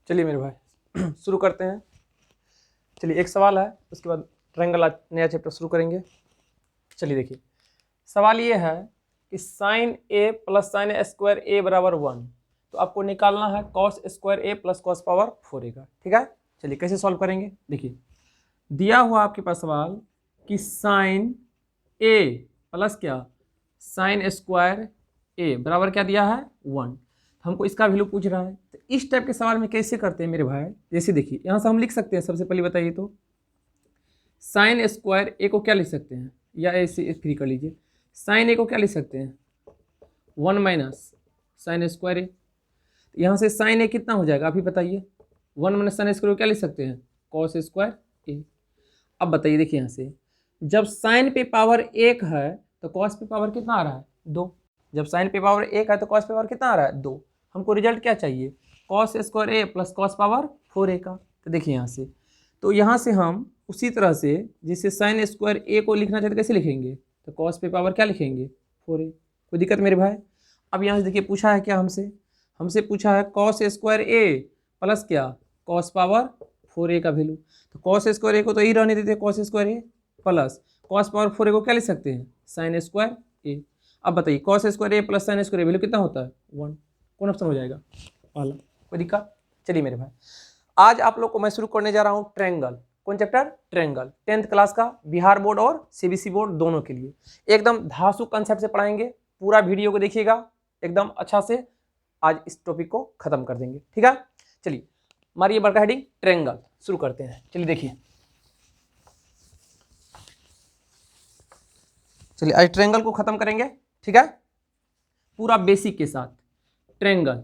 चलिए मेरे भाई शुरू करते हैं। चलिए एक सवाल है, उसके बाद ट्रायंगल नया चैप्टर शुरू करेंगे। चलिए देखिए, सवाल ये है कि साइन ए प्लस साइन ए स्क्वायर ए बराबर 1, तो आपको निकालना है कॉस स्क्वायर ए प्लस कॉस पावर 4a का। ठीक है, चलिए कैसे सॉल्व करेंगे। देखिए दिया हुआ आपके पास सवाल कि साइन ए प्लस क्या साइन स्क्वायर ए बराबर क्या दिया है 1, हमको इसका वैल्यू पूछ रहा है। तो इस टाइप के सवाल में कैसे करते हैं मेरे भाई, जैसे देखिए यहाँ से हम लिख सकते हैं। सबसे पहले बताइए तो साइन स्क्वायर ए को क्या लिख सकते हैं, या ऐसे फ्री कर लीजिए। साइन ए को क्या लिख सकते हैं 1 माइनस साइन स्क्वायर ए। यहाँ से साइन ए कितना हो जाएगा अभी बताइए, 1 माइनस साइन स्क्वायर क्या लिख सकते हैं कॉस स्क्वायर ए। अब बताइए देखिए यहाँ से जब साइन पे पावर 1 है तो कॉस पे पावर कितना आ रहा है 2। जब साइन पे पावर 1 है तो कॉस पे पावर कितना आ रहा है 2। हमको रिजल्ट क्या चाहिए कॉस स्क्वायर ए प्लस कॉस पावर 4a का। तो देखिए यहाँ से, तो यहाँ से हम उसी तरह से जिससे साइन स्क्वायर ए को लिखना चाहते कैसे लिखेंगे, तो कॉस पे पावर क्या लिखेंगे 4a। कोई दिक्कत मेरे भाई। अब यहाँ से देखिए पूछा है क्या हमसे पूछा है कॉस स्क्वायर ए प्लस क्या कॉस पावर 4a का वैल्यू। तो कॉस स्क्वायर ए को तो यही रहने देते हैं कॉस स्क्वायर ए प्लस कॉस पावर 4a को क्या लिख सकते हैं साइन स्क्वायर ए। अब बताइए कॉस स्क्वायर ए प्लस साइन स्क्वायर ए वैल्यू कितना होता है 1। कौन ऑप्शन हो जाएगा पहला। कोई दिक्कत। चलिए मेरे भाई आज आप लोग को मैं शुरू करने जा रहा हूँ ट्रायंगल। कौन चैप्टर ट्रायंगल, 10th क्लास का, बिहार बोर्ड और सीबीएसई बोर्ड दोनों के लिए एकदम धांसू कंसेप्ट से पढ़ाएंगे। पूरा वीडियो को देखिएगा एकदम अच्छा से, आज इस टॉपिक को खत्म कर देंगे। ठीक है, चलिए मारिए बड़का हेडिंग ट्रायंगल, शुरू करते हैं। चलिए देखिए, चलिए आज ट्रायंगल को खत्म करेंगे। ठीक है, पूरा बेसिक के साथ ट्रायंगल,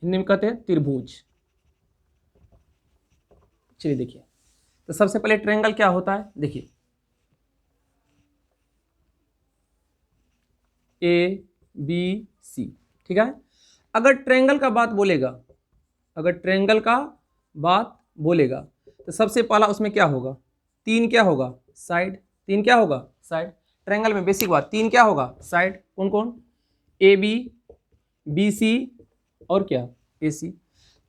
हिंदी में कहते हैं त्रिभुज। चलिए देखिए, तो सबसे पहले ट्रायंगल क्या होता है देखिए, ए बी सी। ठीक है, अगर ट्रायंगल का बात बोलेगा, अगर ट्रायंगल का बात बोलेगा तो सबसे पहला उसमें क्या होगा, 3 क्या होगा साइड। 3 क्या होगा साइड। ट्रायंगल में बेसिक बात 3 क्या होगा साइड। कौन कौन, ए बी, बी सी और क्या ए सी।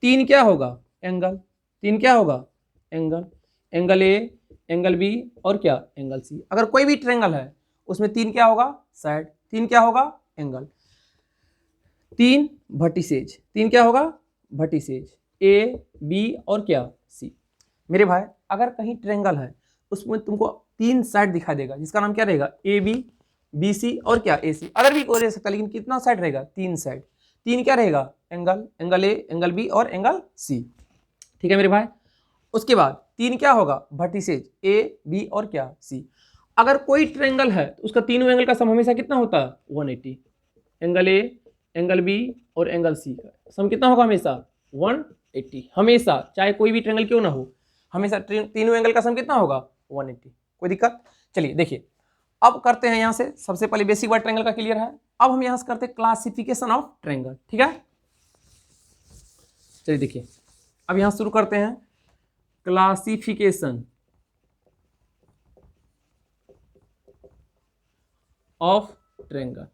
3 क्या होगा एंगल। 3 क्या होगा angle, angle A, angle B और क्या एंगल सी। अगर कोई भी ट्रायंगल है उसमें 3 क्या होगा साइड, 3 क्या होगा एंगल, 3 वर्टिसेज। 3 क्या होगा वर्टिसेज ए बी और क्या सी। मेरे भाई अगर कहीं ट्रायंगल है उसमें तुमको 3 साइड दिखा देगा, जिसका नाम क्या रहेगा ए बी, बी सी और क्या ए सी। अगर भी कोई रह सकता है लेकिन कितना साइड रहेगा 3 साइड। 3 क्या रहेगा angle, angle A, angle B और एंगल सी। ठीक है मेरे भाई, उसके बाद 3 क्या होगा वर्टिसेज ए बी और क्या सी। अगर कोई ट्रायंगल है तो उसका तीनों एंगल का सम हमेशा कितना होता है 180। एंगल ए, एंगल बी और एंगल सी का सम कितना होगा हमेशा 180। हमेशा चाहे कोई भी ट्रायंगल क्यों ना हो, हमेशा तीनों एंगल का सम कितना होगा 180। कोई दिक्कत। चलिए देखिए, अब करते हैं यहाँ से, सबसे पहले बेसिक बात ट्रायंगल का क्लियर है। अब हम यहाँ से करते हैं क्लासिफिकेशन ऑफ ट्रायंगल। ठीक है, चलिए देखिए, अब यहाँ शुरू करते हैं क्लासिफिकेशन ऑफ ट्रायंगल,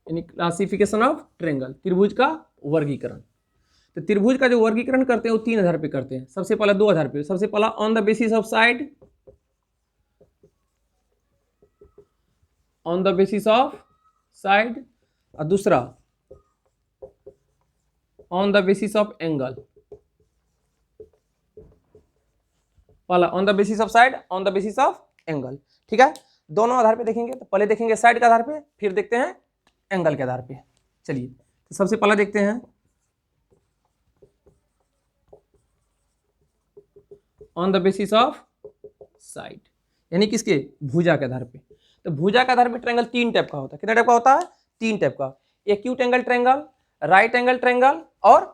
यानी क्लासिफिकेशन ऑफ ट्रायंगल, त्रिभुज का वर्गीकरण। तो त्रिभुज का जो वर्गीकरण करते हैं वो 3 आधार पे करते हैं। सबसे पहला 2 आधार पे, सबसे पहला on the basis of side, on the basis of side, और दूसरा on the basis of angle. पहला on the basis of side, on the basis of angle. ठीक है, दोनों आधार पे देखेंगे। तो पहले देखेंगे साइड के आधार पे, फिर देखते हैं एंगल के आधार पे। चलिए, तो सबसे पहला देखते हैं on the basis of side, यानी किसके भुजा के आधार पे। तो भुजा के आधार पे ट्रायंगल 3 टाइप का होता है। कितना टाइप का होता है 3 टाइप का, acute angle triangle, right angle triangle और